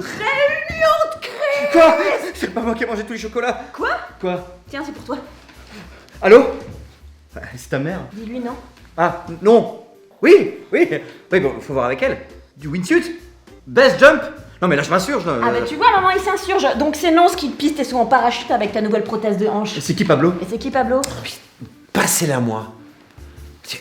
Réunion de crise. Quoi? C'est pas moi qui ai mangé tous les chocolats. Quoi? Tiens, c'est pour toi. Allô? C'est ta mère. Dis-lui non. Ah, non. Oui, bon, faut voir avec elle. Du wingsuit? Best jump? Non mais là je m'insurge. Ah bah tu vois, maman, il s'insurge. Donc c'est non, ski de piste et saut en parachute avec ta nouvelle prothèse de hanche. C'est qui Pablo? Et c'est qui, Pablo? Passez-la moi.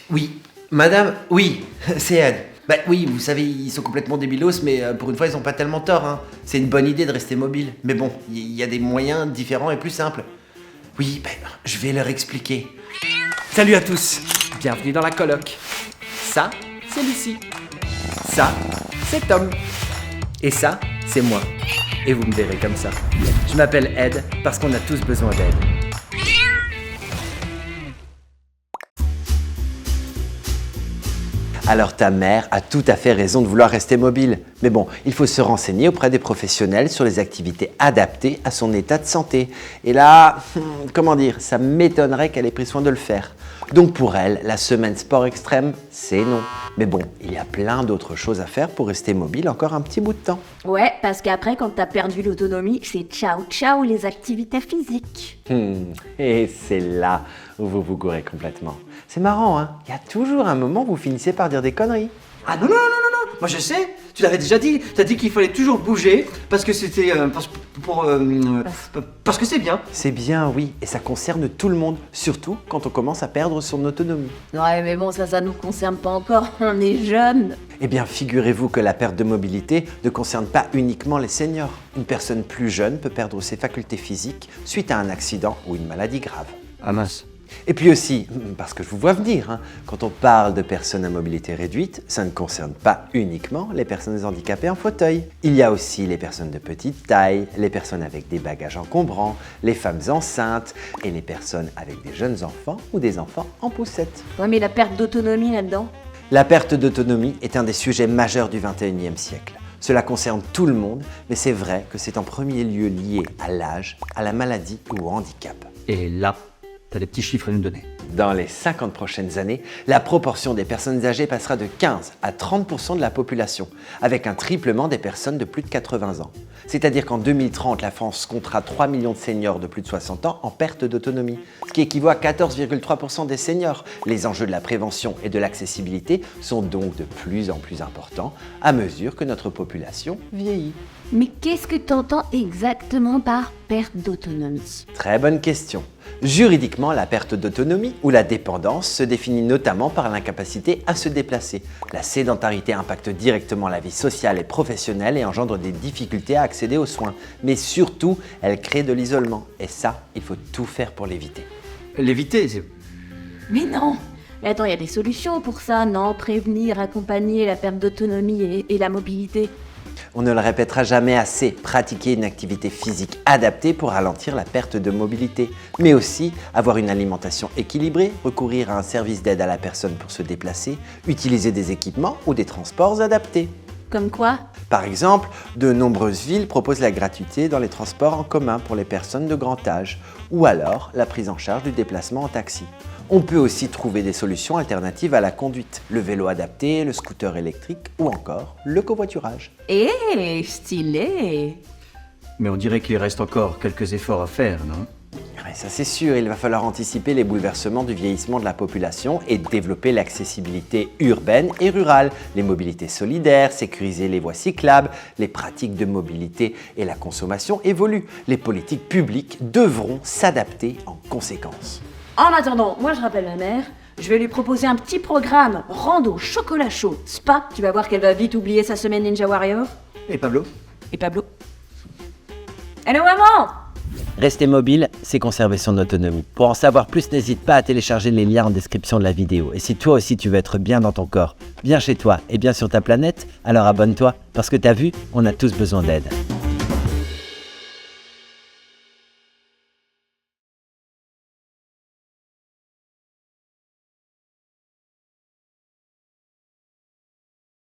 Oui, madame, oui, c'est Ed. Bah oui, vous savez, ils sont complètement débilos, mais pour une fois, ils ont pas tellement tort. Hein. C'est une bonne idée de rester mobile. Mais bon, il y a des moyens différents et plus simples. Oui, je vais leur expliquer. Salut à tous, bienvenue dans la coloc. Ça, c'est Lucie. Ça, c'est Tom. Et ça, c'est moi. Et vous me verrez comme ça. Je m'appelle Ed parce qu'on a tous besoin d'aide. Alors ta mère a tout à fait raison de vouloir rester mobile. Mais bon, il faut se renseigner auprès des professionnels sur les activités adaptées à son état de santé. Et là, comment dire, ça m'étonnerait qu'elle ait pris soin de le faire. Donc pour elle, la semaine sport extrême, c'est non. Mais bon, il y a plein d'autres choses à faire pour rester mobile encore un petit bout de temps. Ouais, parce qu'après, quand t'as perdu l'autonomie, c'est ciao ciao les activités physiques. Et c'est là où vous vous gourrez complètement. C'est marrant, hein? Il y a toujours un moment où vous finissez par dire des conneries. Ah non, moi je sais, tu l'avais déjà dit, t'as dit qu'il fallait toujours bouger parce que c'était parce que c'est bien. C'est bien, oui, et ça concerne tout le monde, surtout quand on commence à perdre son autonomie. Ouais, mais bon, ça nous concerne pas encore, on est jeunes. Eh bien, figurez-vous que la perte de mobilité ne concerne pas uniquement les seniors. Une personne plus jeune peut perdre ses facultés physiques suite à un accident ou une maladie grave. Ah mince. Et puis aussi, parce que je vous vois venir, quand on parle de personnes à mobilité réduite, ça ne concerne pas uniquement les personnes handicapées en fauteuil. Il y a aussi les personnes de petite taille, les personnes avec des bagages encombrants, les femmes enceintes et les personnes avec des jeunes enfants ou des enfants en poussette. Ouais, mais la perte d'autonomie là-dedans. La perte d'autonomie est un des sujets majeurs du XXIe siècle. Cela concerne tout le monde, mais c'est vrai que c'est en premier lieu lié à l'âge, à la maladie ou au handicap. Et là, t'as des petits chiffres à nous donner. Dans les 50 prochaines années, la proportion des personnes âgées passera de 15 à 30% de la population, avec un triplement des personnes de plus de 80 ans. C'est-à-dire qu'en 2030, la France comptera 3 millions de seniors de plus de 60 ans en perte d'autonomie, ce qui équivaut à 14,3% des seniors. Les enjeux de la prévention et de l'accessibilité sont donc de plus en plus importants à mesure que notre population vieillit. Mais qu'est-ce que t'entends exactement par perte d'autonomie? Très bonne question. Juridiquement, la perte d'autonomie ou la dépendance se définit notamment par l'incapacité à se déplacer. La sédentarité impacte directement la vie sociale et professionnelle et engendre des difficultés à accéder aux soins. Mais surtout, elle crée de l'isolement. Et ça, il faut tout faire pour l'éviter. L'éviter, c'est... Mais non! Mais attends, il y a des solutions pour ça, non? Prévenir, accompagner la perte d'autonomie et la mobilité. On ne le répétera jamais assez, pratiquer une activité physique adaptée pour ralentir la perte de mobilité, mais aussi avoir une alimentation équilibrée, recourir à un service d'aide à la personne pour se déplacer, utiliser des équipements ou des transports adaptés. Comme quoi? Par exemple, de nombreuses villes proposent la gratuité dans les transports en commun pour les personnes de grand âge, ou alors la prise en charge du déplacement en taxi. On peut aussi trouver des solutions alternatives à la conduite, le vélo adapté, le scooter électrique ou encore le covoiturage. Stylé! Mais on dirait qu'il reste encore quelques efforts à faire, non? Ouais, ça c'est sûr, il va falloir anticiper les bouleversements du vieillissement de la population et développer l'accessibilité urbaine et rurale, les mobilités solidaires, sécuriser les voies cyclables, les pratiques de mobilité et la consommation évoluent. Les politiques publiques devront s'adapter en conséquence. En attendant, moi je rappelle ma mère, je vais lui proposer un petit programme rando chocolat chaud spa. Tu vas voir qu'elle va vite oublier sa semaine Ninja Warrior. Et Pablo? Et Pablo? Allô maman! Rester mobile, c'est conserver son autonomie. Pour en savoir plus, n'hésite pas à télécharger les liens en description de la vidéo. Et si toi aussi tu veux être bien dans ton corps, bien chez toi et bien sur ta planète, alors abonne-toi, parce que t'as vu, on a tous besoin d'aide.